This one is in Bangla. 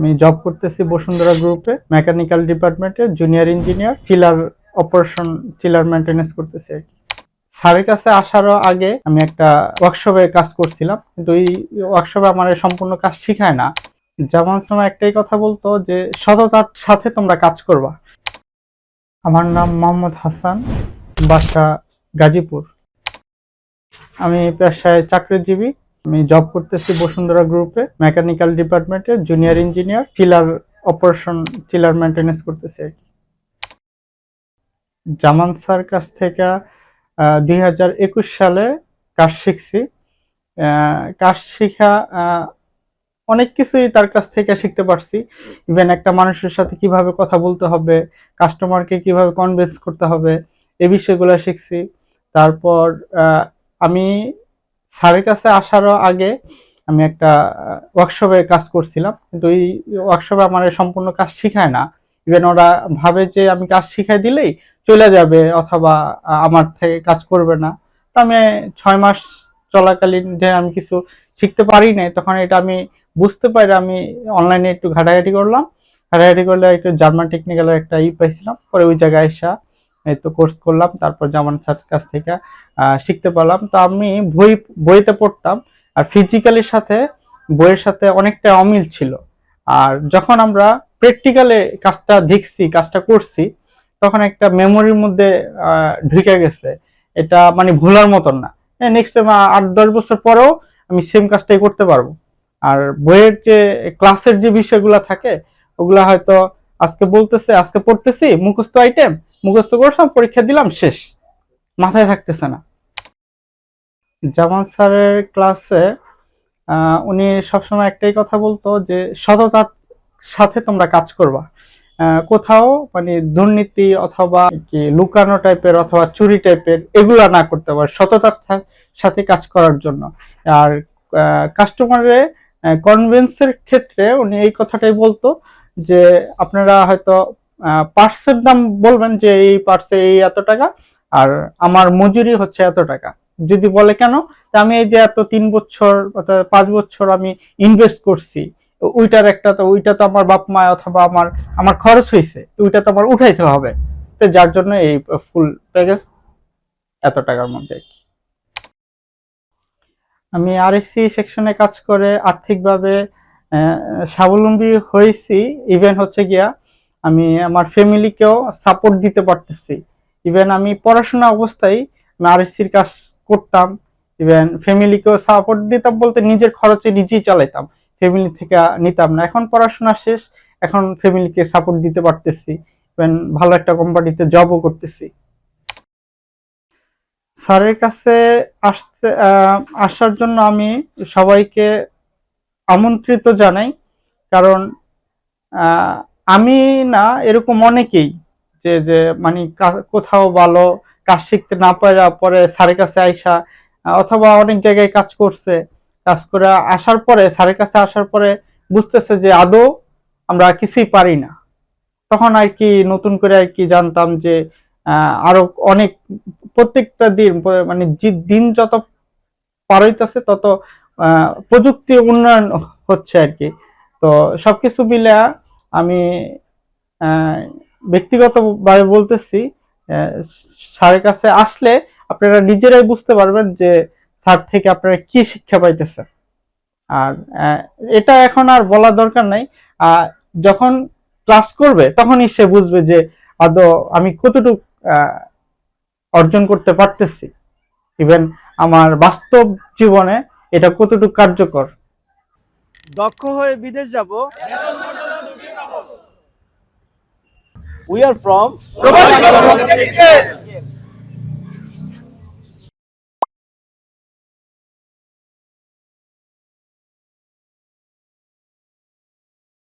আমি জব করতেছি বসুন্ধরা গ্রুপে, মেকানিক্যাল ডিপার্টমেন্টে junior engineer, chiller operation, chiller maintenance করতেছি আর কি। স্যারের কাছে আসারও আগে আমি একটা ওয়ার্কশপে কাজ করছিলাম, কিন্তু এই ওয়ার্কশপে আমার সম্পূর্ণ কাজ শিখায় না। যেমন সময় একটাই কথা বলতো যে সততার সাথে তোমরা কাজ করবা। আমার নাম মোহাম্মদ হাসান, বাসা গাজীপুর। আমি পেশায় চাকরিজীবী। আমি জব করতেছি বসুন্ধরা গ্রুপে, মেকানিক্যাল ডিপার্টমেন্টে junior engineer, chiller operation, chiller maintenance করতেছি আর কি। জামান স্যার কাছ থেকে 2021 সালে কাজ শিখছি। কাজ শিখা অনেক কিছুই তার কাছ থেকে শিখতে পারছি। ইভেন একটা মানুষের সাথে কিভাবে কথা বলতে হবে, কাস্টমারকে কিভাবে কনভিন্স করতে হবে, এই বিষয়গুলো শিখছি। তারপর আমি স্যারের কাছে আসারও আগে আমি একটা ওয়ার্কশপে কাজ করছিলাম, কিন্তু এই ওয়ার্কশপে আমার সম্পূর্ণ কাজ শিখায় না। ইভেন ওরা ভাবে যে আমি কাজ শিখাই দিলেই চলে যাবে অথবা আমার থেকে কাজ করবে না। তো আমি 6 মাস চলাকালীন যে আমি কিছু শিখতে পারি নাই, তখন এটা আমি বুঝতে পারি। আমি অনলাইনে একটু ঘাটাঘাটি করলাম, ঘাটাঘাটি করলে একটু জার্মান টেকনিক্যালের একটা পাইছিলাম। পরে ওই জায়গায় এসে এই তো কোর্স করলাম, তারপর জার্মান স্যারের কাছ থেকে শিখতে পারলাম। তো আমি বইতে পড়তাম, আর ফিজিক্যালের সাথে বইয়ের সাথে অনেকটা অমিল ছিল। আর যখন আমরা প্র্যাকটিক্যালে কাজটা দেখছি, কাজটা করছি, তখন একটা মেমোরির মধ্যে ঢুকে গেছে। এটা মানে ভোলার মতন না। নেক্সট টাইম 8-10 বছর পরেও আমি সেম কাজটাই করতে পারবো। আর বইয়ের যে ক্লাসের যে বিষয়গুলো থাকে, ওগুলা হয়তো আজকে বলতেছে, আজকে পড়তেছি, মুখস্থ আইটেম মুখস্থ করলাম, পরীক্ষা দিলাম, শেষ, মাথায় থাকতেছে না। জামান স্যারের ক্লাসে উনি সবসময় একটাই কথা বলতো যে সততার সাথে তোমরা কাজ করবা। কোথাও মানে দুর্নীতি অথবা কি লুকানো টাইপের অথবা চুরি টাইপের এগুলা না করতে পারে, সততার সাথে কাজ করার জন্য। আর কাস্টমারের কনভিন্সের ক্ষেত্রে উনি এই কথাটাই বলতো যে আপনারা হয়তো পার্টসের দাম বলবেন যে এই পার্টসে এই এত টাকা, আর আমার মজুরি হচ্ছে এত টাকা। যদি বলে কেন, আমি এই যে এত 3 বছর অথবা 5 বছর আমি ইনভেস্ট করছি, ওইটার একটা তো ওইটা তো আমার বাপ মা অথবা আমার খরচ হয়েছে, ওইটা তো আমার উঠাইতে হবে। তো যার জন্য এই ফুল প্যাকেজ এত টাকার মধ্যে। আমি আরএসসি সেকশনে কাজ করে আর্থিকভাবে স্বাবলম্বী হয়েছি। ইভেন হচ্ছে গিয়া আমি আমার ফ্যামিলিকেও সাপোর্ট দিতে পারতেছি। ইভেন আমি পড়াশোনা অবস্থায় আমি আরএসসির কাজ করতাম। ইভেন ফ্যামিলিকেও সাপোর্ট দিতাম বলতে নিজের খরচে নিজেই চালাইতাম, ফ্যামিলি থেকে নিতাম না। এখন পড়াশোনা শেষ, এখন ফ্যামিলিকে সাপোর্ট দিতে পারতেছি। ইভেন ভালো একটা কোম্পানিতে জবও করতেছি। স্যারের কাছে আসার জন্য আমি সবাইকে আমন্ত্রিত জানাই। কারণ আমি না, এরকম অনেকেই যে যে মানে কোথাও ভালো কাজ শিখতে না পারা পরে স্যারের কাছে আইসা অথবা অনেক জায়গায় কাজ করছে, কাজ করে আসার পরে স্যারের কাছে আসার পরে বুঝতেছে যে আদৌ আমরা কিছুই পারি না। তখন আর কি নতুন করে আর কি জানতাম যে আরো অনেক, প্রত্যেকটা দিন মানে দিন যত পার হইতেছে তত প্রযুক্তি উন্নয়ন হচ্ছে আর কি। তো সবকিছু মিলে আমি ব্যক্তিগতভাবে বলতেছি, স্যারের কাছে আসলে আপনারা নিজেরাই বুঝতে পারবেন যে স্যার থেকে আপনারা কি শিক্ষা পাইতেছেন। আর এটা এখন আর বলা দরকার নাই। যখন ক্লাস করবে তখনই সে বুঝবে যে আদৌ আমি কতটুকু অর্জন করতে পারতেছি, ইভেন আমার বাস্তব জীবনে এটা কতটুকু কার্যকর। দক্ষ হয়ে বিদেশ যাব। We are from